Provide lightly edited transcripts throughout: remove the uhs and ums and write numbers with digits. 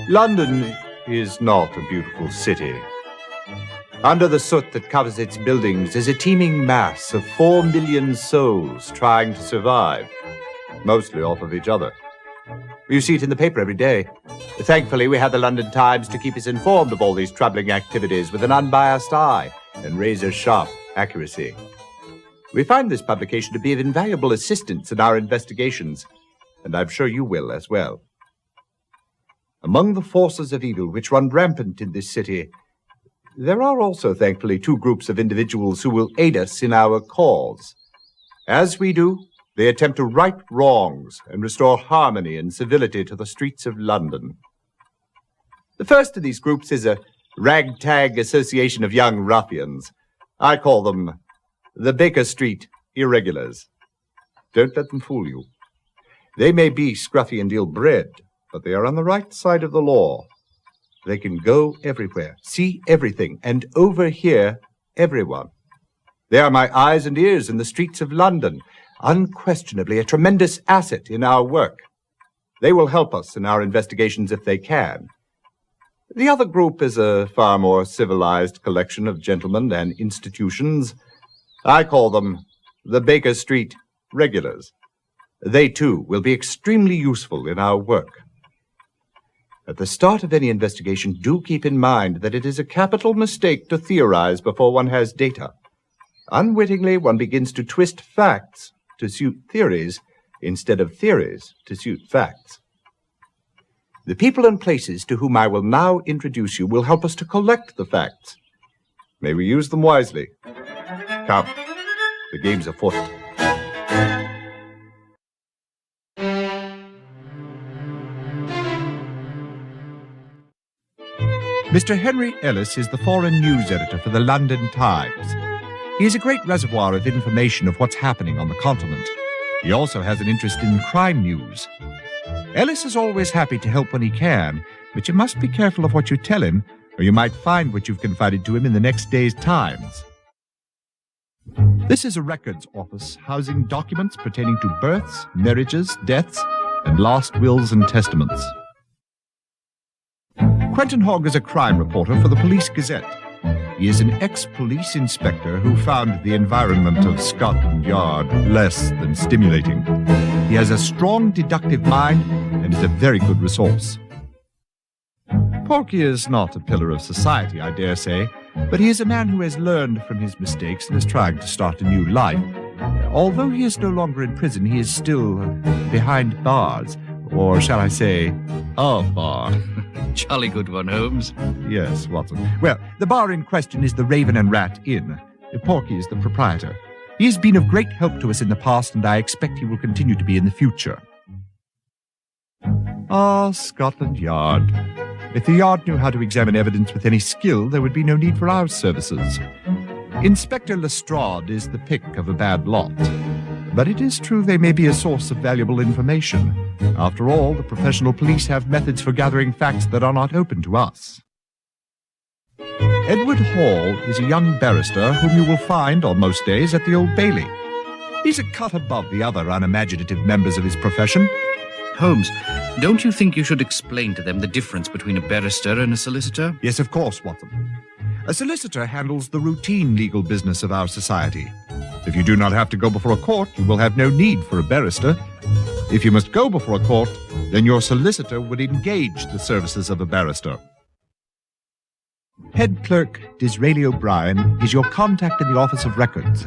London is not a beautiful city. Under the soot that covers its buildings is a teeming mass of 4 million souls trying to survive, mostly off of each other. You see it in the paper every day. Thankfully, we have the London Times to keep us informed of all these troubling activities with an unbiased eye and razor-sharp accuracy. We find this publication to be of invaluable assistance in our investigations, and I'm sure you will as well. Among the forces of evil which run rampant in this city, there are also, thankfully, 2 groups of individuals who will aid us in our cause. As we do, they attempt to right wrongs and restore harmony and civility to the streets of London. The first of these groups is a ragtag association of young ruffians. I call them the Baker Street Irregulars. Don't let them fool you. They may be scruffy and ill-bred, but they are on the right side of the law. They can go everywhere, see everything, and overhear everyone. They are my eyes and ears in the streets of London, unquestionably a tremendous asset in our work. They will help us in our investigations if they can. The other group is a far more civilized collection of gentlemen and institutions. I call them the Baker Street Regulars. They, too, will be extremely useful in our work. At the start of any investigation, do keep in mind that it is a capital mistake to theorize before one has data. Unwittingly, one begins to twist facts to suit theories instead of theories to suit facts. The people and places to whom I will now introduce you will help us to collect the facts. May we use them wisely. Come, the game's afoot. Mr. Henry Ellis is the foreign news editor for the London Times. He is a great reservoir of information of what's happening on the continent. He also has an interest in crime news. Ellis is always happy to help when he can, but you must be careful of what you tell him, or you might find what you've confided to him in the next day's Times. This is a records office housing documents pertaining to births, marriages, deaths, and last wills and testaments. Quentin Hogg is a crime reporter for the Police Gazette. He is an ex-police inspector who found the environment of Scotland Yard less than stimulating. He has a strong deductive mind and is a very good resource. Porky is not a pillar of society, I dare say, but he is a man who has learned from his mistakes and is trying to start a new life. Although he is no longer in prison, he is still behind bars, or shall I say, a bar. Jolly good one, Holmes. Yes, Watson. Well, the bar in question is the Raven and Rat Inn. Porky is the proprietor. He has been of great help to us in the past, and I expect he will continue to be in the future. Ah, Scotland Yard. If the Yard knew how to examine evidence with any skill, there would be no need for our services. Inspector Lestrade is the pick of a bad lot. But it is true they may be a source of valuable information. After all, the professional police have methods for gathering facts that are not open to us. Edward Hall is a young barrister whom you will find on most days at the Old Bailey. He's a cut above the other unimaginative members of his profession. Holmes, don't you think you should explain to them the difference between a barrister and a solicitor? Yes, of course, Watson. A solicitor handles the routine legal business of our society. If you do not have to go before a court, you will have no need for a barrister. If you must go before a court, then your solicitor would engage the services of a barrister. Head Clerk Disraeli O'Brien is your contact in the Office of Records.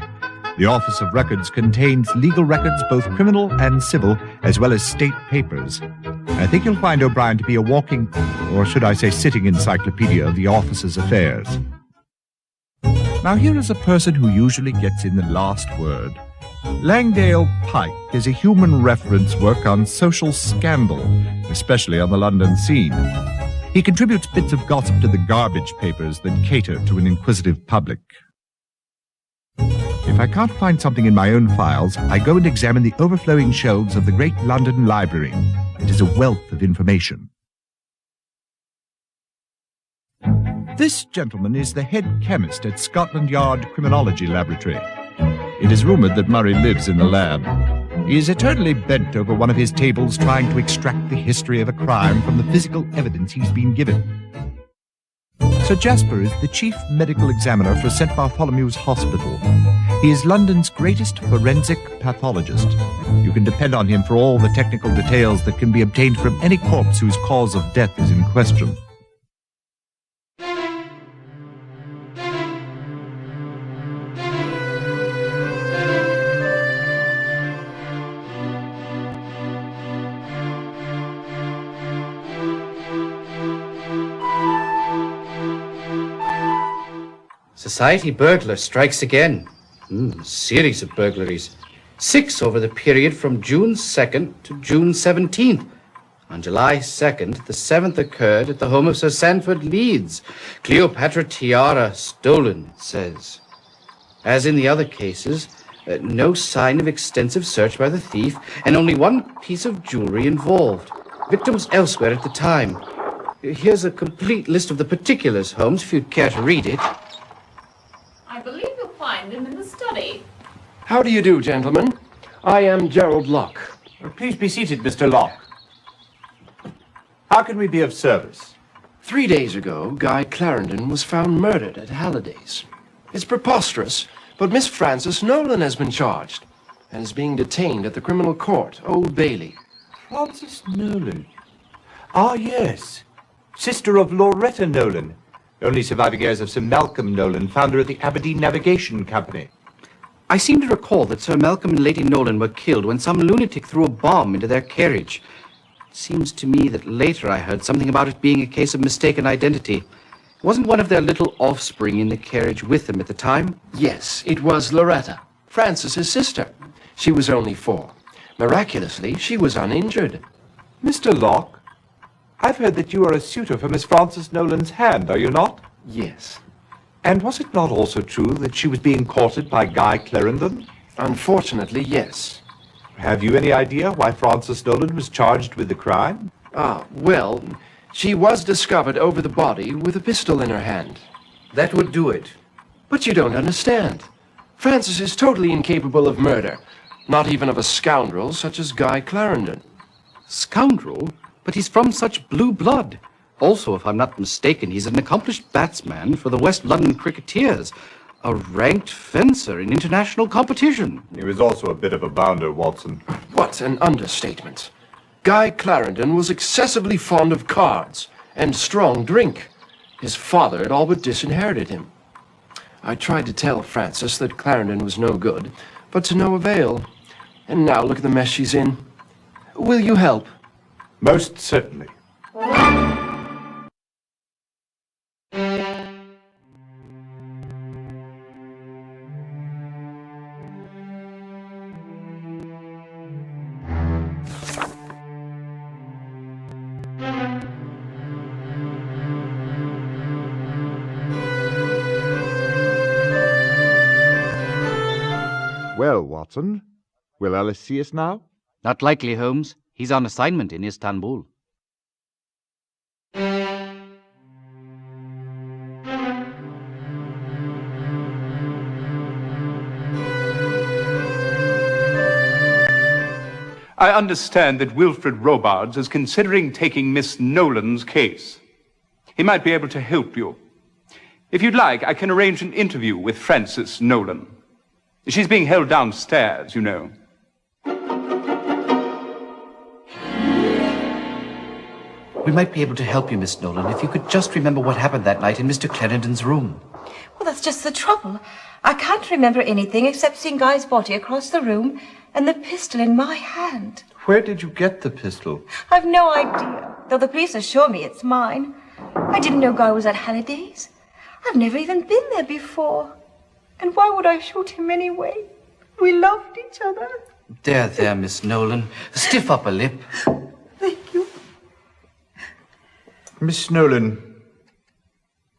The Office of Records contains legal records, both criminal and civil, as well as state papers. I think you'll find O'Brien to be a walking, or should I say sitting encyclopedia of the office's affairs. Now here is a person who usually gets in the last word. Langdale Pike is a human reference work on social scandal, especially on the London scene. He contributes bits of gossip to the garbage papers that cater to an inquisitive public. If I can't find something in my own files, I go and examine the overflowing shelves of the great London Library. It is a wealth of information. This gentleman is the head chemist at Scotland Yard Criminology Laboratory. It is rumored that Murray lives in the lab. He is eternally bent over one of his tables trying to extract the history of a crime from the physical evidence he's been given. Sir Jasper is the chief medical examiner for St. Bartholomew's Hospital. He is London's greatest forensic pathologist. You can depend on him for all the technical details that can be obtained from any corpse whose cause of death is in question. Society burglar strikes again. Series of burglaries. 6 over the period from June 2nd to June 17th. On July 2nd, the 7th occurred at the home of Sir Sanford Leeds. Cleopatra tiara stolen, it says. As in the other cases, no sign of extensive search by the thief, and only one piece of jewelry involved. Victim was elsewhere at the time. Here's a complete list of the particulars, Holmes, if you'd care to read it. I believe you'll find him in the study. How do you do, gentlemen? I am Gerald Locke. Please be seated, Mr. Locke. How can we be of service? 3 days ago, Guy Clarandon was found murdered at Halliday's. It's preposterous, but Miss Frances Nolan has been charged and is being detained at the criminal court, Old Bailey. Frances Nolan? Ah, yes. Sister of Loretta Nolan. Only surviving heirs of Sir Malcolm Nolan, founder of the Aberdeen Navigation Company. I seem to recall that Sir Malcolm and Lady Nolan were killed when some lunatic threw a bomb into their carriage. It seems to me that later I heard something about it being a case of mistaken identity. Wasn't one of their little offspring in the carriage with them at the time? Yes, it was Loretta, Frances's sister. She was only 4. Miraculously, she was uninjured. Mr. Locke, I've heard that you are a suitor for Miss Frances Nolan's hand, are you not? Yes. And was it not also true that she was being courted by Guy Clarendon? Unfortunately, yes. Have you any idea why Frances Nolan was charged with the crime? Well, she was discovered over the body with a pistol in her hand. That would do it. But you don't understand. Frances is totally incapable of murder, not even of a scoundrel such as Guy Clarendon. Scoundrel? But he's from such blue blood. Also, if I'm not mistaken, he's an accomplished batsman for the West London Cricketers, a ranked fencer in international competition. He was also a bit of a bounder, Watson. What an understatement. Guy Clarendon was excessively fond of cards and strong drink. His father had all but disinherited him. I tried to tell Frances that Clarendon was no good, but to no avail. And now look at the mess she's in. Will you help? Most certainly. Well, Watson, will Alice see us now? Not likely, Holmes. He's on assignment in Istanbul. I understand that Wilfred Robards is considering taking Miss Nolan's case. He might be able to help you. If you'd like, I can arrange an interview with Frances Nolan. She's being held downstairs, you know. We might be able to help you, Miss Nolan, if you could just remember what happened that night in Mr. Clarendon's room. Well, that's just the trouble. I can't remember anything except seeing Guy's body across the room and the pistol in my hand. Where did you get the pistol? I've no idea, though the police assure me it's mine. I didn't know Guy was at Halliday's. I've never even been there before. And why would I shoot him anyway? We loved each other. There, Miss Nolan. Stiff upper lip. Thank you. Miss Nolan,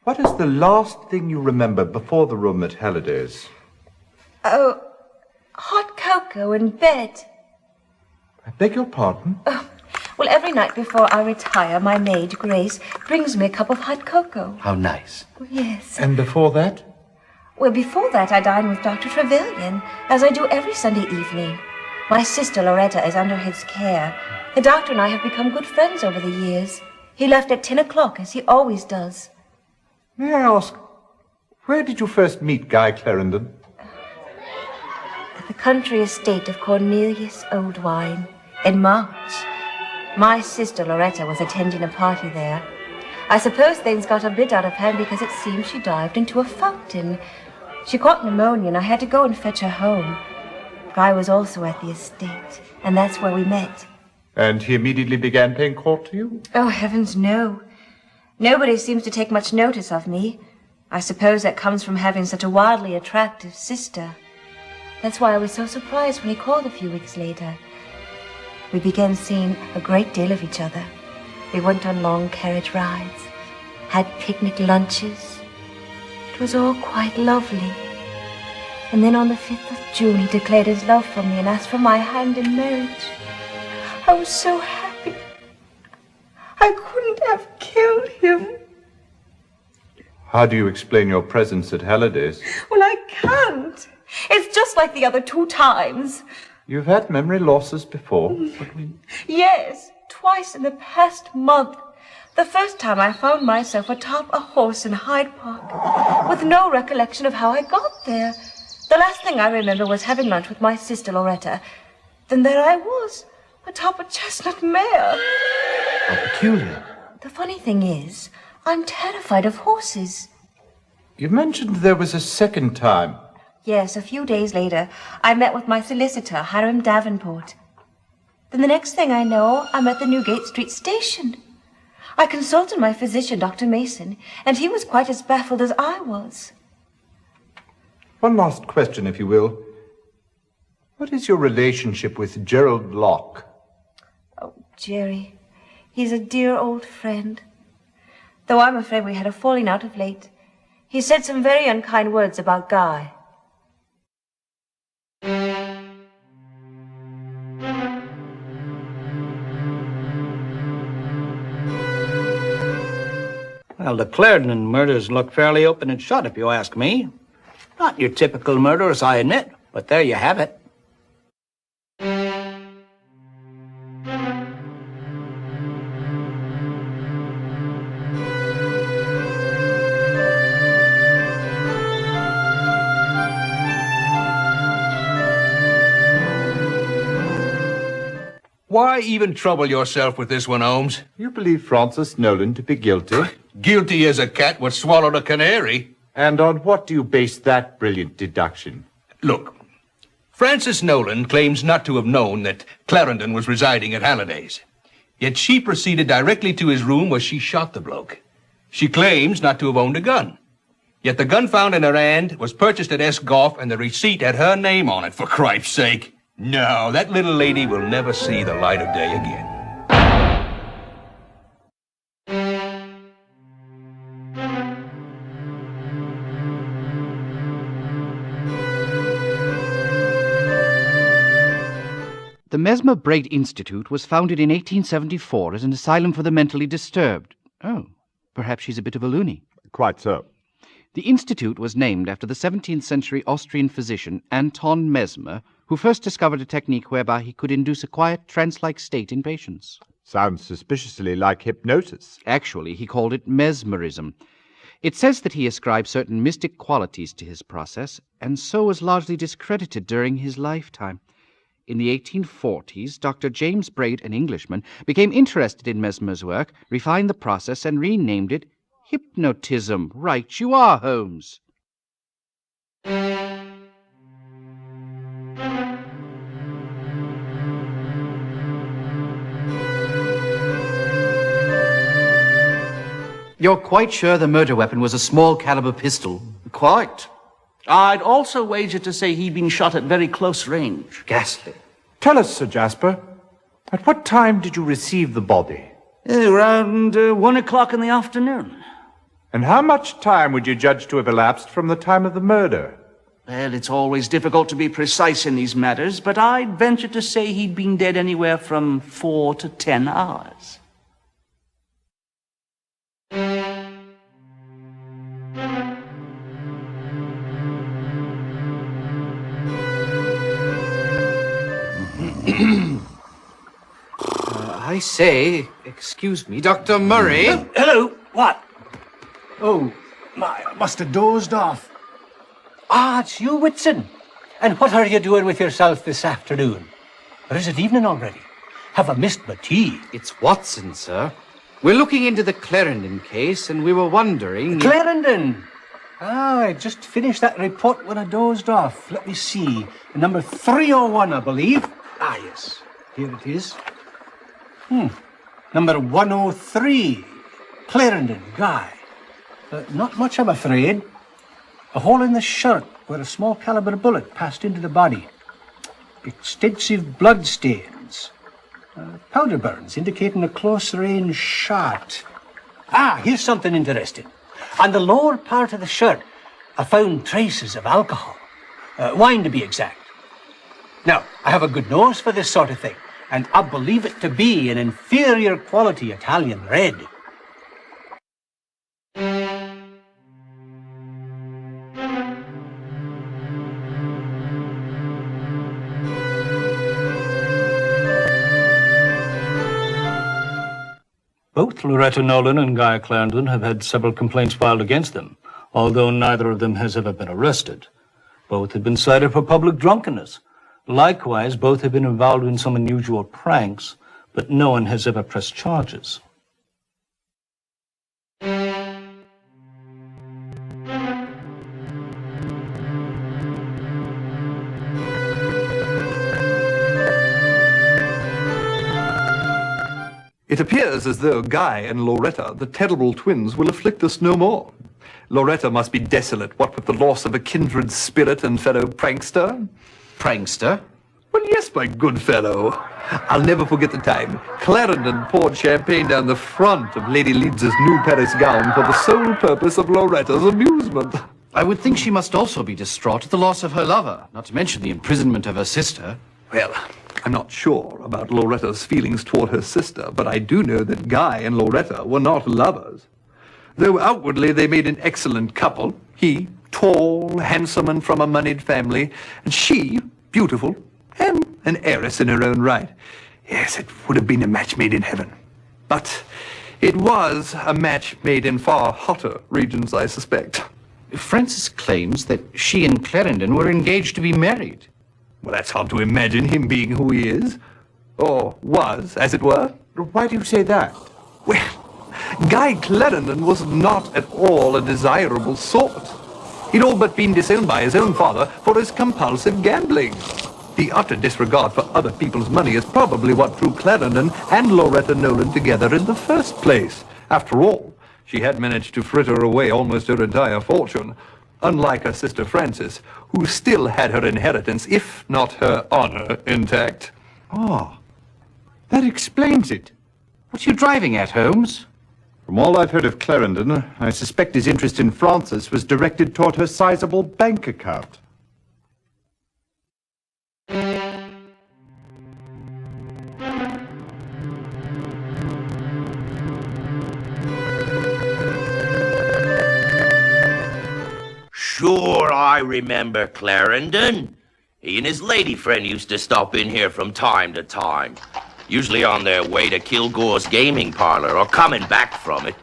what is the last thing you remember before the room at Halliday's? Oh, hot cocoa in bed. I beg your pardon? Well, every night before I retire, my maid, Grace, brings me a cup of hot cocoa. How nice. Yes. And before that? Well, before that, I dine with Dr. Trevelyan, as I do every Sunday evening. My sister Loretta is under his care. The doctor and I have become good friends over the years. He left at 10 o'clock, as he always does. May I ask, where did you first meet Guy Clarendon? At the country estate of Cornelius Oldwine in March. My sister Loretta was attending a party there. I suppose things got a bit out of hand because it seems she dived into a fountain. She caught pneumonia and I had to go and fetch her home. Guy was also at the estate, and that's where we met. And he immediately began paying court to you? Oh, heavens, no. Nobody seems to take much notice of me. I suppose that comes from having such a wildly attractive sister. That's why I was so surprised when he called a few weeks later. We began seeing a great deal of each other. We went on long carriage rides, had picnic lunches. It was all quite lovely. And then on the 5th of June, he declared his love for me and asked for my hand in marriage. I was so happy. I couldn't have killed him. How do you explain your presence at Halliday's? Well, I can't. It's just like the other 2 times. You've had memory losses before. Yes, twice in the past month. The first time I found myself atop a horse in Hyde Park, with no recollection of how I got there. The last thing I remember was having lunch with my sister Loretta. Then there I was, atop a chestnut mare. How peculiar. The funny thing is, I'm terrified of horses. You mentioned there was a second time. Yes, a few days later, I met with my solicitor, Hiram Davenport. Then the next thing I know, I'm at the Newgate Street station. I consulted my physician, Dr. Mason, and he was quite as baffled as I was. One last question, if you will. What is your relationship with Gerald Locke? Oh, Jerry, he's a dear old friend. Though I'm afraid we had a falling out of late. He said some very unkind words about Guy. Well, the Clarandon murders look fairly open and shut, if you ask me. Not your typical murderers, I admit, but there you have it. Why even trouble yourself with this one, Holmes? You believe Francis Nolan to be guilty? Guilty as a cat would swallow a canary. And on what do you base that brilliant deduction? Look, Francis Nolan claims not to have known that Clarendon was residing at Halliday's. Yet she proceeded directly to his room where she shot the bloke. She claims not to have owned a gun. Yet the gun found in her hand was purchased at Esgoff and the receipt had her name on it, for Christ's sake. No, that little lady will never see the light of day again. The Mesmer Braid Institute was founded in 1874 as an asylum for the mentally disturbed. Oh, perhaps she's a bit of a loony. Quite so. The institute was named after the 17th century Austrian physician Anton Mesmer, who first discovered a technique whereby he could induce a quiet, trance-like state in patients. Sounds suspiciously like hypnosis. Actually, he called it mesmerism. It says that he ascribed certain mystic qualities to his process, and so was largely discredited during his lifetime. In the 1840s, Dr. James Braid, an Englishman, became interested in Mesmer's work, refined the process, and renamed it hypnotism. Right you are, Holmes. You're quite sure the murder weapon was a small caliber pistol? Quite. I'd also wager to say he'd been shot at very close range. Ghastly. Tell us, Sir Jasper, at what time did you receive the body? Around 1 o'clock in the afternoon. And how much time would you judge to have elapsed from the time of the murder? Well, it's always difficult to be precise in these matters, but I'd venture to say he'd been dead anywhere from 4 to 10 hours. I say, excuse me, Dr. Murray. Hello, what? Oh, I must have dozed off. Ah, it's you, Whitson. And what are you doing with yourself this afternoon? Or is it evening already? Have I missed my tea? It's Watson, sir. We're looking into the Clarandon case, and we were wondering... Clarandon! Ah, I just finished that report when I dozed off. Let me see. Number 301, I believe. Ah, yes. Here it is. Number 103. Clarandon, Guy. Not much, I'm afraid. A hole in the shirt where a small caliber bullet passed into the body. Extensive blood stains. Powder burns indicating a close-range shot. Ah, here's something interesting. On the lower part of the shirt, I found traces of alcohol. Wine, to be exact. Now, I have a good nose for this sort of thing, and I believe it to be an inferior quality Italian red. Both Loretta Nolan and Guy Clarendon have had several complaints filed against them, although neither of them has ever been arrested. Both have been cited for public drunkenness. Likewise, both have been involved in some unusual pranks, but no one has ever pressed charges. It appears as though Guy and Loretta, the terrible twins, will afflict us no more. Loretta must be desolate, what with the loss of a kindred spirit and fellow prankster. Prankster? Well, yes, my good fellow. I'll never forget the time Clarendon poured champagne down the front of Lady Leeds's new Paris gown for the sole purpose of Loretta's amusement. I would think she must also be distraught at the loss of her lover, not to mention the imprisonment of her sister. Well, I'm not sure about Loretta's feelings toward her sister, but I do know that Guy and Loretta were not lovers. Though outwardly they made an excellent couple, he tall, handsome, and from a moneyed family, and she beautiful and an heiress in her own right. Yes, it would have been a match made in heaven. But it was a match made in far hotter regions, I suspect. Francis claims that she and Clarendon were engaged to be married. Well, that's hard to imagine him being who he is. Or was, as it were. Why do you say that? Well, Guy Clarendon was not at all a desirable sort. He'd all but been disowned by his own father for his compulsive gambling. The utter disregard for other people's money is probably what drew Clarendon and Loretta Nolan together in the first place. After all, she had managed to fritter away almost her entire fortune, unlike her sister Frances, who still had her inheritance, if not her honor, intact. Ah, that explains it. What are you driving at, Holmes? From all I've heard of Clarendon, I suspect his interest in Frances was directed toward her sizable bank account. Sure, I remember Clarendon. He and his lady friend used to stop in here from time to time, usually on their way to Kilgore's gaming parlor or coming back from it.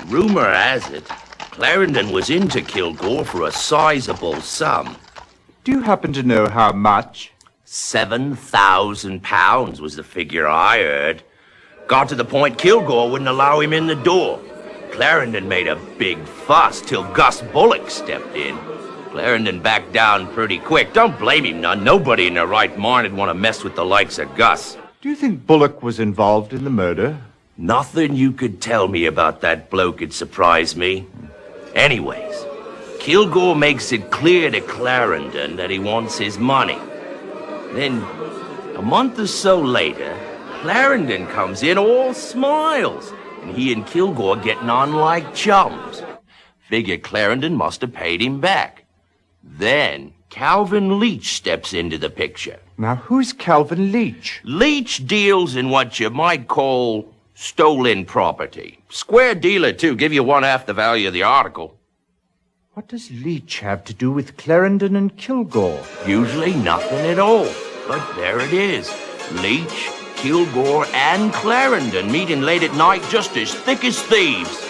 Rumor has it, Clarendon was into Kilgore for a sizable sum. Do you happen to know how much? £7,000 was the figure I heard. Got to the point Kilgore wouldn't allow him in the door. Clarendon made a big fuss till Gus Bullock stepped in. Clarendon backed down pretty quick. Don't blame him none. Nobody in their right mind would want to mess with the likes of Gus. Do you think Bullock was involved in the murder? Nothing you could tell me about that bloke would surprise me. Anyways, Kilgore makes it clear to Clarendon that he wants his money. Then, a month or so later, Clarendon comes in all smiles, and he and Kilgore getting on like chums. Figure Clarendon must have paid him back. Then, Calvin Leach steps into the picture. Now, who's Calvin Leach? Leach deals in what you might call stolen property. Square dealer, too. Give you one half the value of the article. What does Leach have to do with Clarendon and Kilgore? Usually nothing at all. But there it is. Leach, Kilgore and Clarendon meeting late at night just as thick as thieves.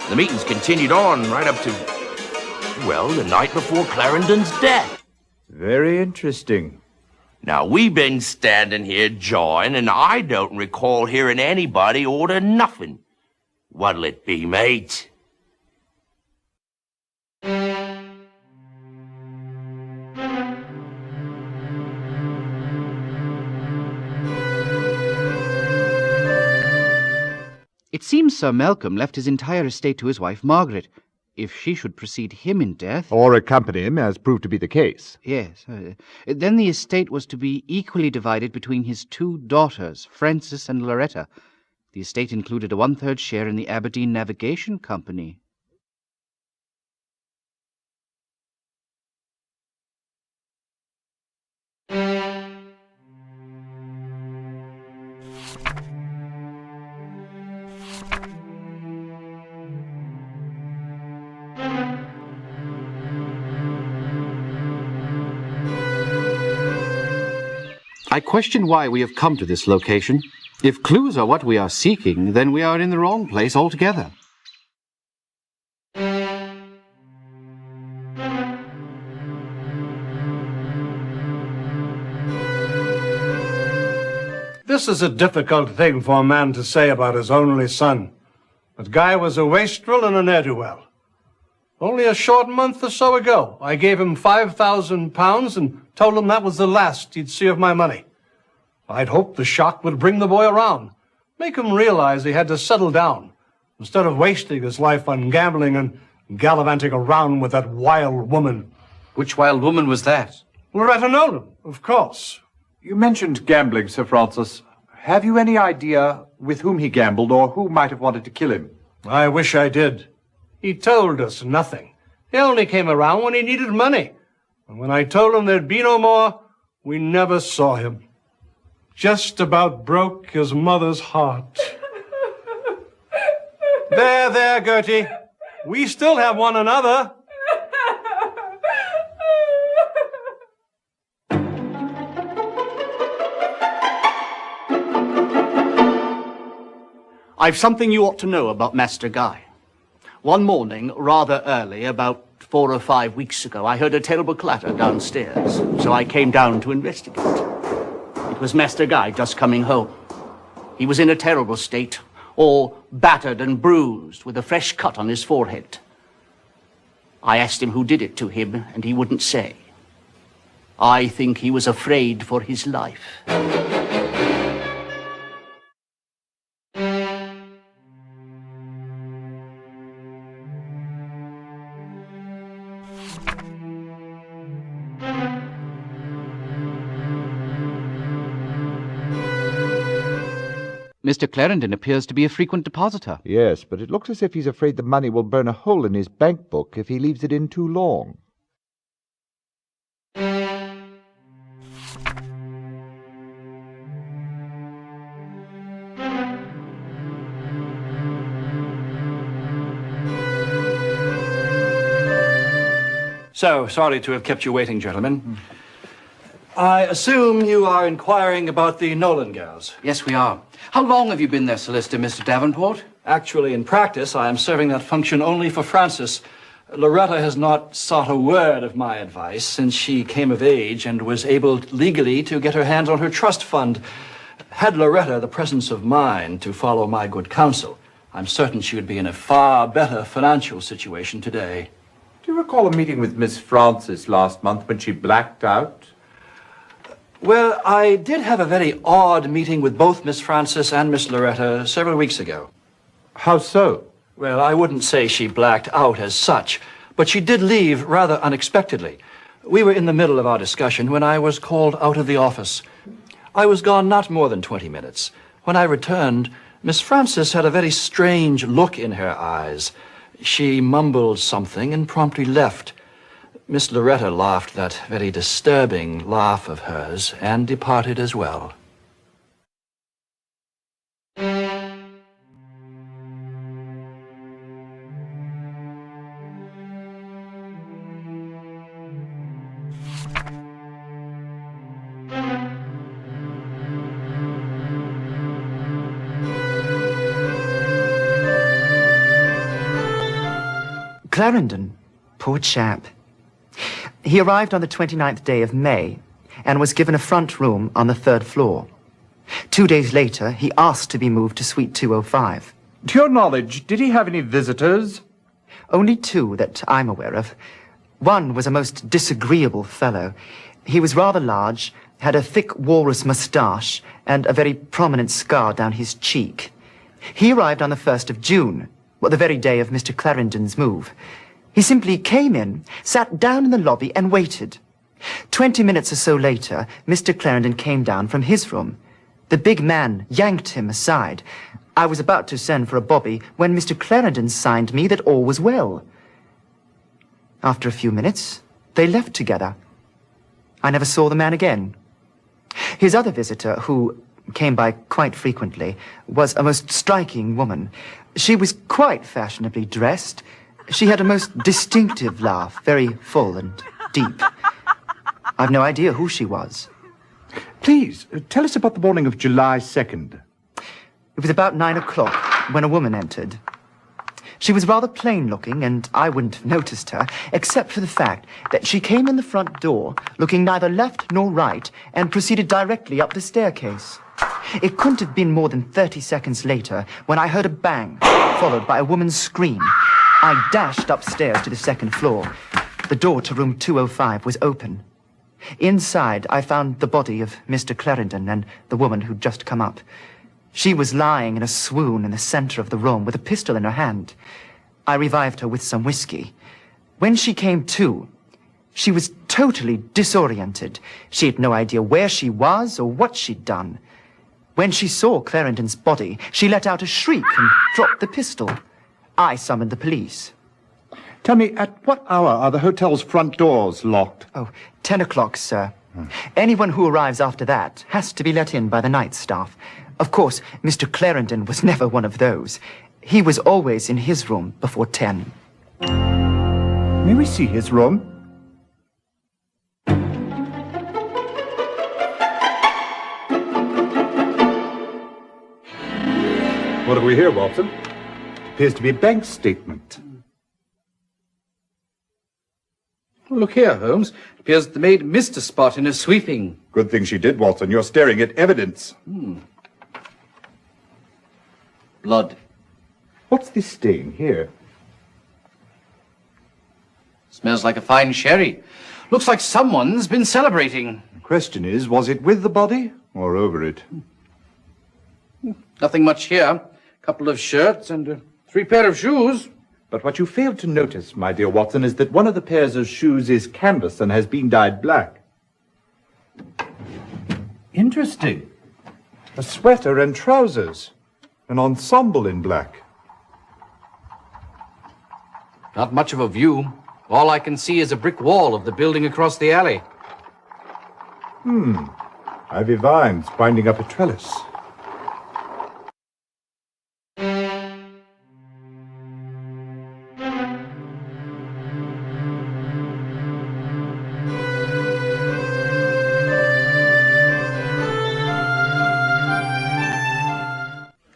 The meetings continued on right up to, well, the night before Clarendon's death. Very interesting. Now, we've been standing here jawing, and I don't recall hearing anybody order nothing. What'll it be, mate? It seems Sir Malcolm left his entire estate to his wife Margaret. If she should precede him in death... Or accompany him, as proved to be the case. Yes. Then the estate was to be equally divided between his two daughters, Frances and Loretta. The estate included a 1/3 share in the Aberdeen Navigation Company. I question why we have come to this location. If clues are what we are seeking, then we are in the wrong place altogether. This is a difficult thing for a man to say about his only son. But Guy was a wastrel and a ne'er-do-well. Only a short month or so ago, I gave him £5,000 and told him that was the last he'd see of my money. I'd hoped the shock would bring the boy around, make him realize he had to settle down, instead of wasting his life on gambling and gallivanting around with that wild woman. Which wild woman was that? Loretta Nolan, of course. You mentioned gambling, Sir Francis. Have you any idea with whom he gambled or who might have wanted to kill him? I wish I did. He told us nothing. He only came around when he needed money. And when I told him there'd be no more, we never saw him. Just about broke his mother's heart. There, Gertie. We still have one another. I've something you ought to know about Master Guy. One morning, rather early, about 4 or 5 weeks ago, I heard a terrible clatter downstairs, so I came down to investigate. It was Master Guy just coming home. He was in a terrible state, all battered and bruised, with a fresh cut on his forehead. I asked him who did it to him, and he wouldn't say. I think he was afraid for his life. Mr. Clarendon appears to be a frequent depositor. Yes, but it looks as if he's afraid the money will burn a hole in his bank book if he leaves it in too long. So, sorry to have kept you waiting, gentlemen. I assume you are inquiring about the Nolan girls. Yes, we are. How long have you been their solicitor, Mr. Davenport? Actually, in practice, I am serving that function only for Frances. Loretta has not sought a word of my advice since she came of age and was able legally to get her hands on her trust fund. Had Loretta the presence of mind to follow my good counsel, I'm certain she would be in a far better financial situation today. Do you recall a meeting with Miss Frances last month when she blacked out? Well, I did have a very odd meeting with both Miss Frances and Miss Loretta several weeks ago. How so? Well, I wouldn't say she blacked out as such, but she did leave rather unexpectedly. We were in the middle of our discussion when I was called out of the office. I was gone not more than 20 minutes. When I returned, Miss Frances had a very strange look in her eyes. She mumbled something and promptly left. Miss Loretta laughed that very disturbing laugh of hers and departed as well. Clarandon, poor chap. He arrived on the 29th day of May and was given a front room on the 3rd floor. 2 days later, he asked to be moved to suite 205. To your knowledge, did he have any visitors? Only 2 that I'm aware of. One was a most disagreeable fellow. He was rather large, had a thick walrus moustache, and a very prominent scar down his cheek. He arrived on the 1st of June, the very day of Mr. Clarendon's move. He simply came in, sat down in the lobby, and waited. 20 minutes or so later, Mr. Clarendon came down from his room. The big man yanked him aside. I was about to send for a bobby when Mr. Clarendon signed me that all was well. After a few minutes, they left together. I never saw the man again. His other visitor, who came by quite frequently, was a most striking woman. She was quite fashionably dressed. She had a most distinctive laugh, very full and deep. I've no idea who she was. Please, tell us about the morning of July 2nd. It was about 9 o'clock when a woman entered. She was rather plain-looking, and I wouldn't have noticed her, except for the fact that she came in the front door, looking neither left nor right, and proceeded directly up the staircase. It couldn't have been more than 30 seconds later when I heard a bang, followed by a woman's scream. I dashed upstairs to the 2nd floor. The door to room 205 was open. Inside, I found the body of Mr. Clarendon and the woman who'd just come up. She was lying in a swoon in the center of the room with a pistol in her hand. I revived her with some whiskey. When she came to, she was totally disoriented. She had no idea where she was or what she'd done. When she saw Clarendon's body, she let out a shriek and dropped the pistol. I summoned the police. Tell me, at what hour are the hotel's front doors locked? Oh, 10 o'clock, sir. Anyone who arrives after that has to be let in by the night staff. Of course, Mr. Clarendon was never one of those. He was always in his room before 10. May we see his room? What have we here, Watson? Appears to be a bank statement. Look here, Holmes. It appears that the maid missed a spot in her sweeping. Good thing she did, Watson. You're staring at evidence. Blood. What's this stain here? Smells like a fine sherry. Looks like someone's been celebrating. The question is, was it with the body or over it? Nothing much here. Couple of shirts and 3 pair of shoes. But what you failed to notice, my dear Watson, is that one of the pairs of shoes is canvas and has been dyed black. Interesting. A sweater and trousers. An ensemble in black. Not much of a view. All I can see is a brick wall of the building across the alley. Ivy vines binding up a trellis.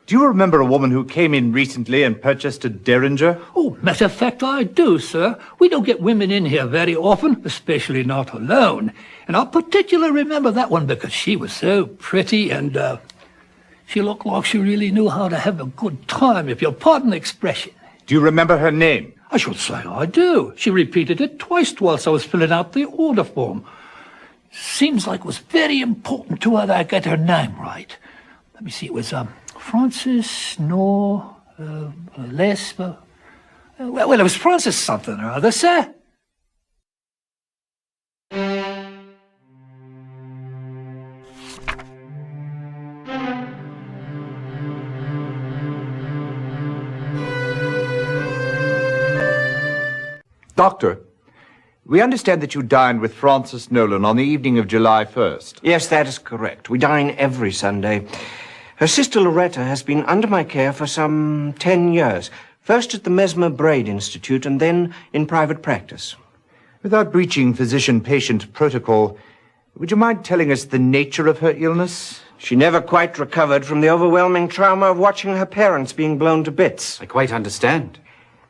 Do you remember a woman who came in recently and purchased a derringer? Oh, matter of fact, I do, sir. We don't get women in here very often, especially not alone. And I particularly remember that one because she was so pretty and, she looked like she really knew how to have a good time, if you'll pardon the expression. Do you remember her name? I should say I do. She repeated it twice whilst I was filling out the order form. Seems like it was very important to her that I get her name right. Let me see, it was, Francis, no, less, well, it was Francis something or other, sir. Doctor, we understand that you dined with Frances Nolan on the evening of July 1st. Yes, that is correct. We dine every Sunday. Her sister Loretta has been under my care for some 10 years. First at the Mesmer Braid Institute and then in private practice. Without breaching physician-patient protocol, would you mind telling us the nature of her illness? She never quite recovered from the overwhelming trauma of watching her parents being blown to bits. I quite understand.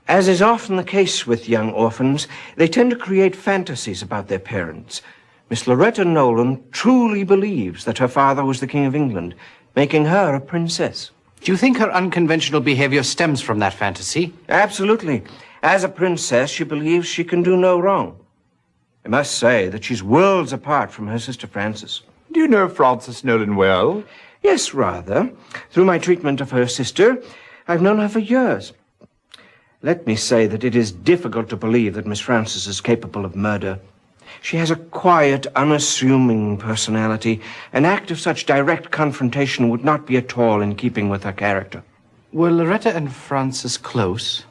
As is often the case with young orphans, they tend to create fantasies about their parents. Miss Loretta Nolan truly believes that her father was the King of England, making her a princess. Do you think her unconventional behavior stems from that fantasy? Absolutely. As a princess, she believes she can do no wrong. I must say that she's worlds apart from her sister Frances. Do you know Frances Nolan well? Yes, rather. Through my treatment of her sister, I've known her for years. Let me say that it is difficult to believe that Miss Frances is capable of murder. She has a quiet, unassuming personality. An act of such direct confrontation would not be at all in keeping with her character. Were Loretta and Frances close?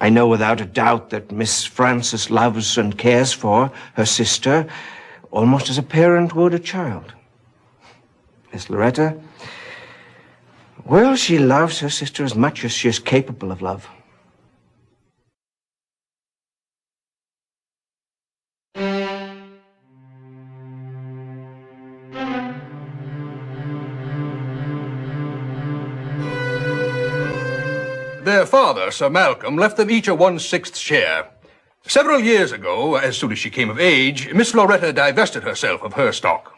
I know without a doubt that Miss Frances loves and cares for her sister almost as a parent would a child. Miss Loretta, well, she loves her sister as much as she is capable of love. Their father, Sir Malcolm, left them each a 1/6 share. Several years ago, as soon as she came of age, Miss Loretta divested herself of her stock.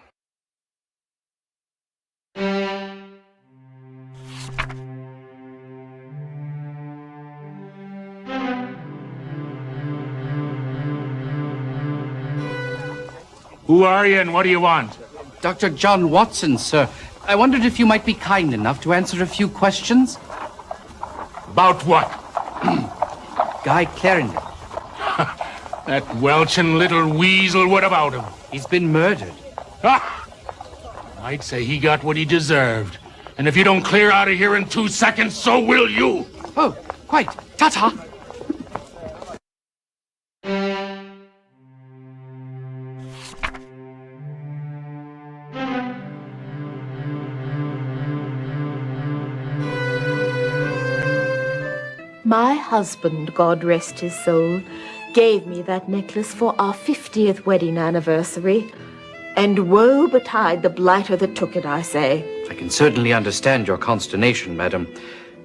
Who are you and what do you want? Dr. John Watson, sir. I wondered if you might be kind enough to answer a few questions. About what? Guy Clarendon. That welching little weasel, what about him? He's been murdered. Ah! I'd say he got what he deserved. And if you don't clear out of here in 2 seconds, so will you. Oh, quite. Ta-ta. My husband, God rest his soul, gave me that necklace for our 50th wedding anniversary. And woe betide the blighter that took it, I say. I can certainly understand your consternation, madam.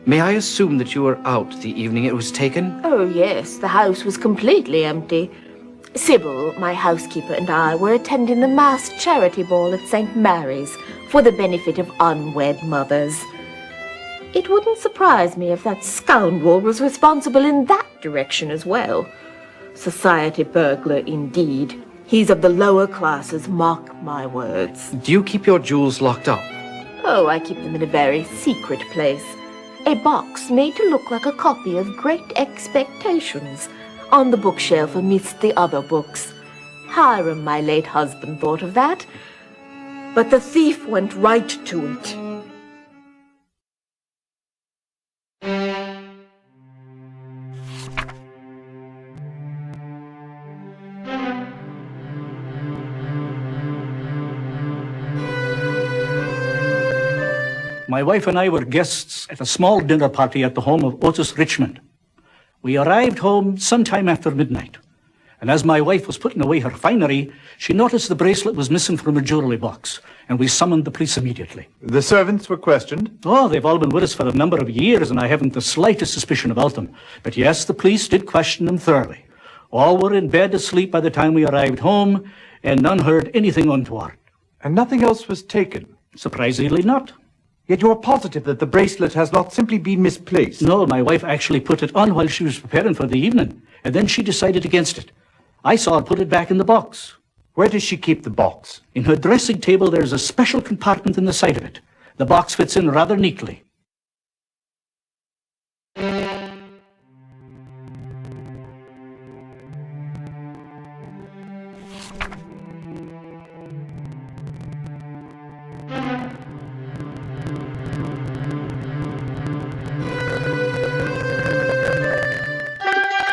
May I assume that you were out the evening it was taken? Oh, yes, the house was completely empty. Sybil, my housekeeper, and I were attending the masked charity ball at St. Mary's for the benefit of unwed mothers. It wouldn't surprise me if that scoundrel was responsible in that direction as well. Society burglar, indeed. He's of the lower classes, mark my words. Do you keep your jewels locked up? Oh, I keep them in a very secret place. A box made to look like a copy of Great Expectations on the bookshelf amidst the other books. Hiram, my late husband, thought of that. But the thief went right to it. My wife and I were guests at a small dinner party at the home of Otis Richmond. We arrived home sometime after midnight, and as my wife was putting away her finery, she noticed the bracelet was missing from her jewelry box, and we summoned the police immediately. The servants were questioned? Oh, they've all been with us for a number of years, and I haven't the slightest suspicion about them. But yes, the police did question them thoroughly. All were in bed asleep by the time we arrived home, and none heard anything untoward. And nothing else was taken? Surprisingly not. Yet you are positive that the bracelet has not simply been misplaced? No, my wife actually put it on while she was preparing for the evening, and then she decided against it. I saw her put it back in the box. Where does she keep the box? In her dressing table, there's a special compartment in the side of it. The box fits in rather neatly.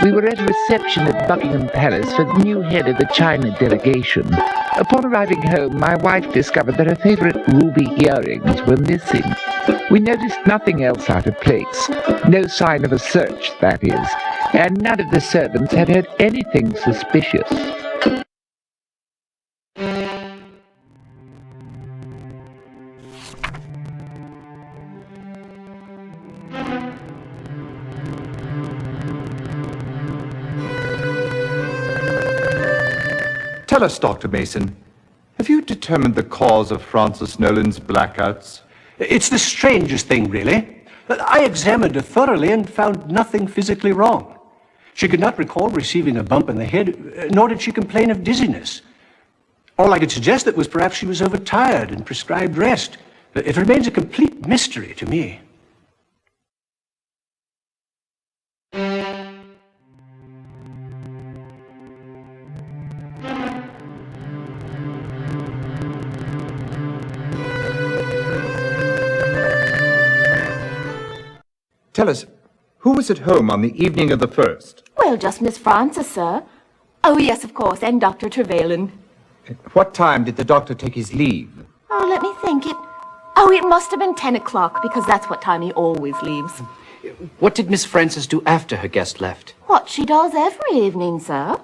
We were at a reception at Buckingham Palace for the new head of the China delegation. Upon arriving home, my wife discovered that her favorite ruby earrings were missing. We noticed nothing else out of place. No sign of a search, that is. And none of the servants had heard anything suspicious. Tell us, Dr. Mason, have you determined the cause of Francis Nolan's blackouts? It's the strangest thing, really. I examined her thoroughly and found nothing physically wrong. She could not recall receiving a bump in the head, nor did she complain of dizziness. All I could suggest that was perhaps she was overtired and prescribed rest. It remains a complete mystery to me. Tell us, who was at home on the evening of the 1st? Well, just Miss Frances, sir. Oh, yes, of course, and Dr. Trevelyan. At what time did the doctor take his leave? Oh, let me think. It must have been 10 o'clock, because that's what time he always leaves. What did Miss Frances do after her guest left? What she does every evening, sir.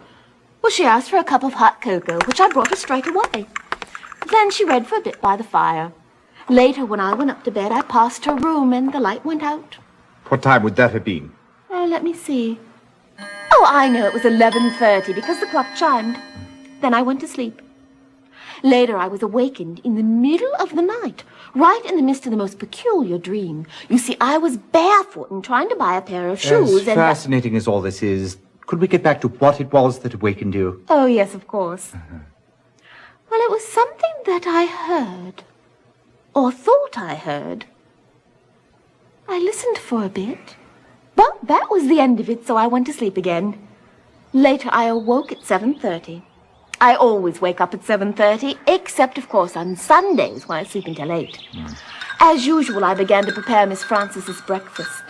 Well, she asked for a cup of hot cocoa, which I brought her straight away. Then she read for a bit by the fire. Later, when I went up to bed, I passed her room, and the light went out. What time would that have been? Oh, let me see. Oh, I know, it was 11:30 because the clock chimed. Then I went to sleep. Later, I was awakened in the middle of the night, right in the midst of the most peculiar dream. You see, I was barefoot and trying to buy a pair of shoes. As fascinating as all this is, could we get back to what it was that awakened you? Oh, yes, of course. Well, it was something that I heard, or thought I heard. I listened for a bit, but that was the end of it, so I went to sleep again. Later, I awoke at 7:30. I always wake up at 7:30, except, of course, on Sundays when I sleep until 8. As usual, I began to prepare Miss Frances's breakfast.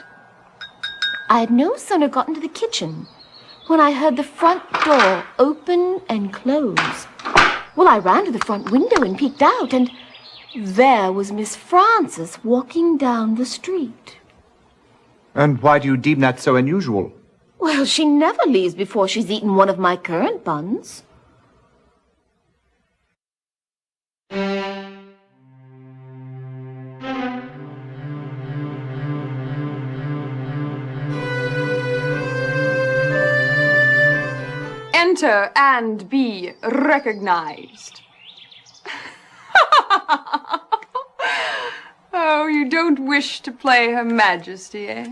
I had no sooner gotten to the kitchen when I heard the front door open and close. Well, I ran to the front window and peeked out, and there was Miss Frances walking down the street. And why do you deem that so unusual? Well, she never leaves before she's eaten one of my currant buns. Enter and be recognized. Oh, you don't wish to play Her Majesty, eh?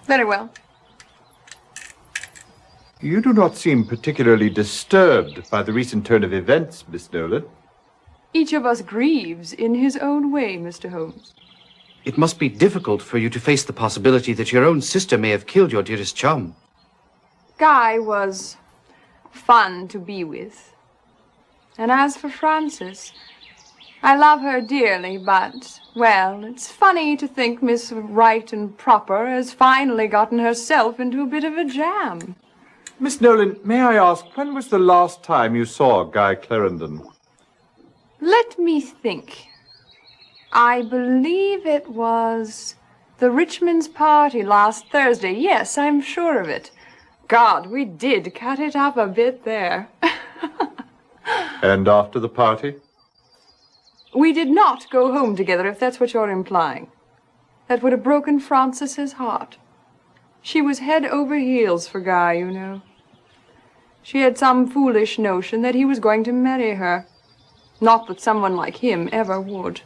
Very well. You do not seem particularly disturbed by the recent turn of events, Miss Nolan. Each of us grieves in his own way, Mr. Holmes. It must be difficult for you to face the possibility that your own sister may have killed your dearest chum. Guy was fun to be with. And as for Frances, I love her dearly, but, well, it's funny to think Miss Right and Proper has finally gotten herself into a bit of a jam. Miss Nolan, may I ask, when was the last time you saw Guy Clarendon? Let me think. I believe it was the Richmond's party last Thursday. Yes, I'm sure of it. God, we did cut it up a bit there. And after the party? We did not go home together, if that's what you're implying. That would have broken Frances's heart. She was head over heels for Guy, you know. She had some foolish notion that he was going to marry her. Not that someone like him ever would.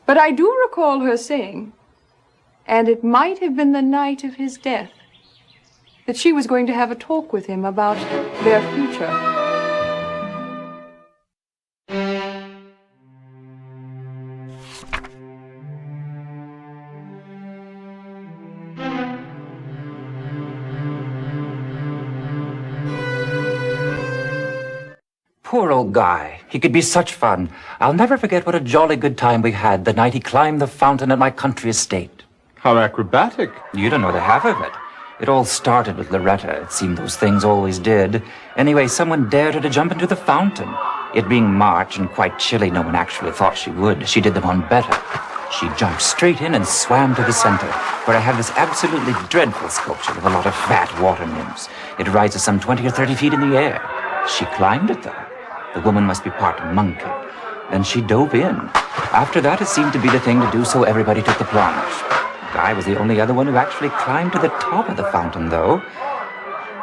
But I do recall her saying, and it might have been the night of his death, that she was going to have a talk with him about their future. Poor old Guy. He could be such fun. I'll never forget what a jolly good time we had the night he climbed the fountain at my country estate. How acrobatic. You don't know the half of it. It all started with Loretta. It seemed those things always did. Anyway, someone dared her to jump into the fountain. It being March and quite chilly, no one actually thought she would. She did them on better. She jumped straight in and swam to the center, where I have this absolutely dreadful sculpture with a lot of fat water nymphs. It rises some 20 or 30 feet in the air. She climbed it, though. The woman must be part monkey. Then she dove in. After that, it seemed to be the thing to do, so everybody took the plunge. Guy was the only other one who actually climbed to the top of the fountain, though.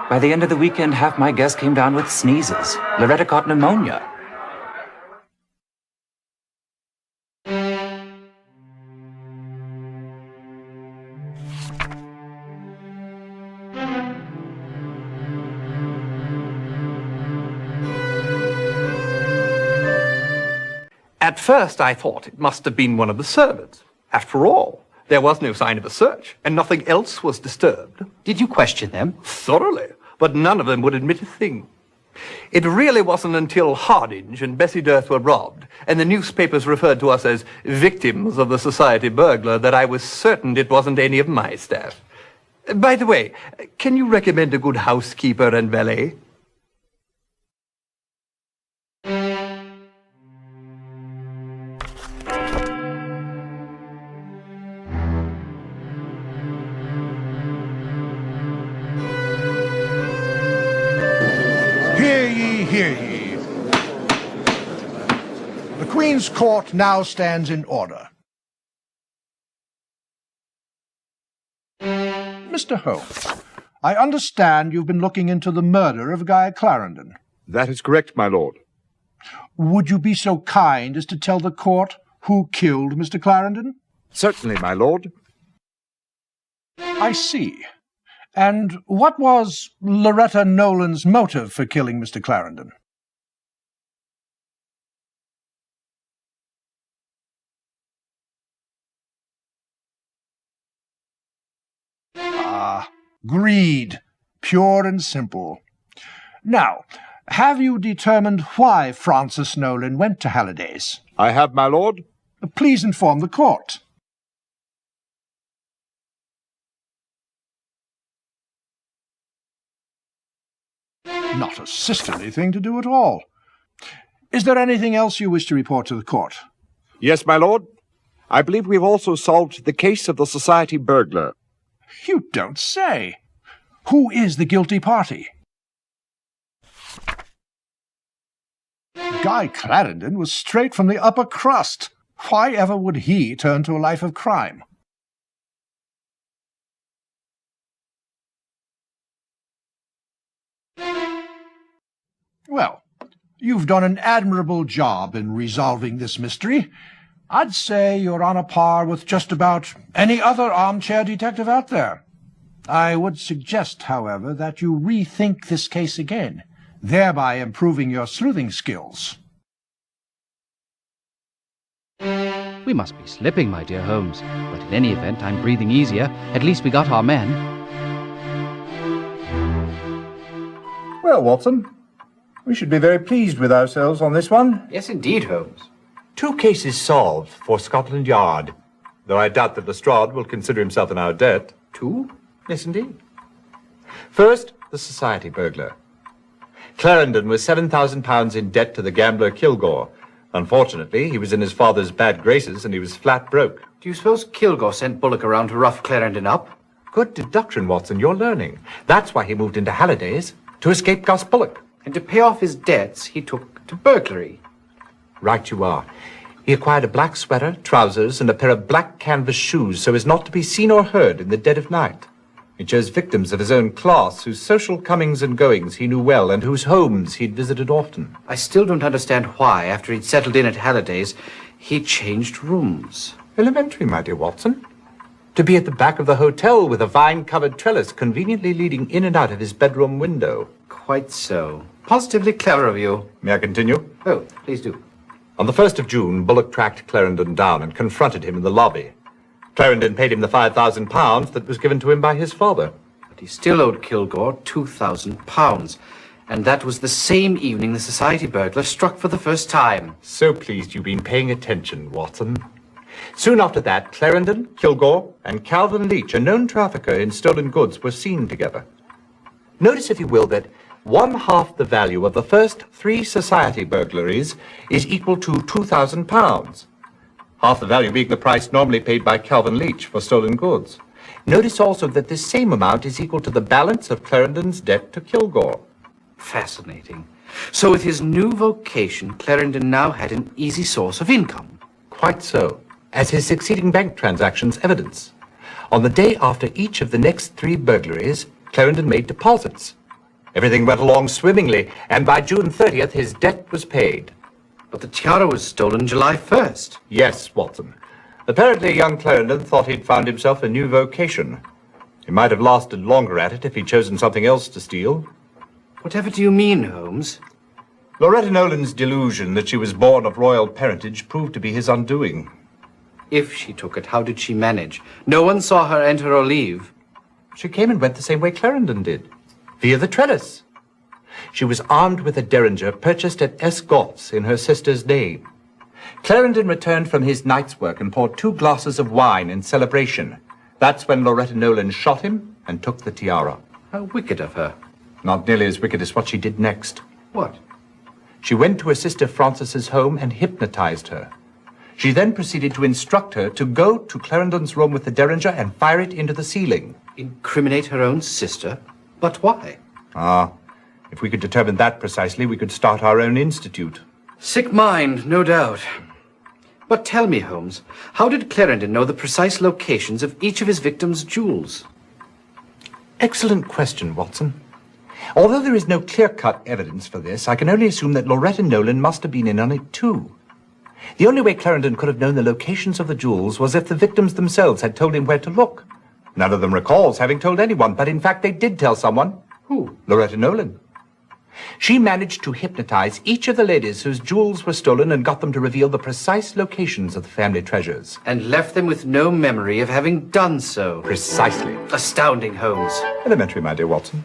By the end of the weekend, half my guests came down with sneezes. Loretta caught pneumonia. At first, I thought it must have been one of the servants. After all, there was no sign of a search, and nothing else was disturbed. Did you question them? Thoroughly, but none of them would admit a thing. It really wasn't until Hardinge and Bessie Dirth were robbed, and the newspapers referred to us as victims of the society burglar, that I was certain it wasn't any of my staff. By the way, can you recommend a good housekeeper and valet? Hear ye. The Queen's Court now stands in order. Mr. Holmes, I understand you've been looking into the murder of Guy Clarendon. That is correct, my lord. Would you be so kind as to tell the court who killed Mr. Clarendon? Certainly, my lord. I see. And what was Loretta Nolan's motive for killing Mr. Clarendon? Greed. Pure and simple. Now, have you determined why Francis Nolan went to Halliday's? I have, my lord. Please inform the court. Not a sisterly thing to do at all. Is there anything else you wish to report to the court? Yes, my lord. I believe we've also solved the case of the society burglar. You don't say. Who is the guilty party? Guy Clarendon was straight from the upper crust. Why ever would he turn to a life of crime? Well, you've done an admirable job in resolving this mystery. I'd say you're on a par with just about any other armchair detective out there. I would suggest, however, that you rethink this case again, thereby improving your sleuthing skills. We must be slipping, my dear Holmes, but in any event, I'm breathing easier. At least we got our men. Well, Watson, we should be very pleased with ourselves on this one. Yes, indeed, Holmes. 2 cases solved for Scotland Yard, though I doubt that Lestrade will consider himself in our debt. 2? Yes, indeed. First, the society burglar. Clarendon was £7,000 in debt to the gambler Kilgore. Unfortunately, he was in his father's bad graces and he was flat broke. Do you suppose Kilgore sent Bullock around to rough Clarendon up? Good deduction, Watson. You're learning. That's why he moved into Halliday's, to escape Gus Bullock. And to pay off his debts, he took to burglary. Right you are. He acquired a black sweater, trousers, and a pair of black canvas shoes so as not to be seen or heard in the dead of night. He chose victims of his own class, whose social comings and goings he knew well, and whose homes he'd visited often. I still don't understand why, after he'd settled in at Halliday's, he changed rooms. Elementary, my dear Watson. To be at the back of the hotel with a vine-covered trellis conveniently leading in and out of his bedroom window. Quite so. Positively clever of you. May I continue? Oh, please do. On the 1st of June, Bullock tracked Clarendon down and confronted him in the lobby. Clarendon paid him the £5,000 that was given to him by his father. But he still owed Kilgore £2,000. And that was the same evening the society burglar struck for the first time. So pleased you've been paying attention, Watson. Soon after that, Clarendon, Kilgore, and Calvin Leach, a known trafficker in stolen goods, were seen together. Notice, if you will, that 1/2 the value of the first 3 society burglaries is equal to £2,000. Half the value being the price normally paid by Calvin Leach for stolen goods. Notice also that this same amount is equal to the balance of Clarendon's debt to Kilgore. Fascinating. So with his new vocation, Clarendon now had an easy source of income. Quite so, as his succeeding bank transactions evidence. On the day after each of the next 3 burglaries, Clarendon made deposits, Everything went along swimmingly, and by June 30th, his debt was paid. But the tiara was stolen July 1st. Yes, Watson. Apparently, young Clarendon thought he'd found himself a new vocation. He might have lasted longer at it if he'd chosen something else to steal. Whatever do you mean, Holmes? Loretta Nolan's delusion that she was born of royal parentage proved to be his undoing. If she took it, how did she manage? No one saw her enter or leave. She came and went the same way Clarendon did, via the trellis. She was armed with a derringer purchased at Escorts in her sister's name. Clarendon returned from his night's work and poured 2 glasses of wine in celebration. That's when Loretta Nolan shot him and took the tiara. How wicked of her. Not nearly as wicked as what she did next. What? She went to her sister Frances's home and hypnotized her. She then proceeded to instruct her to go to Clarendon's room with the derringer and fire it into the ceiling. Incriminate her own sister? But why? If we could determine that precisely, we could start our own institute. Sick mind, no doubt. But tell me, Holmes, how did Clarendon know the precise locations of each of his victims' jewels? Excellent question, Watson. Although there is no clear-cut evidence for this, I can only assume that Loretta Nolan must have been in on it too. The only way Clarendon could have known the locations of the jewels was if the victims themselves had told him where to look. None of them recalls having told anyone, but in fact they did tell someone. Who? Loretta Nolan. She managed to hypnotize each of the ladies whose jewels were stolen and got them to reveal the precise locations of the family treasures. And left them with no memory of having done so. Precisely. Astounding, Holmes. Elementary, my dear Watson.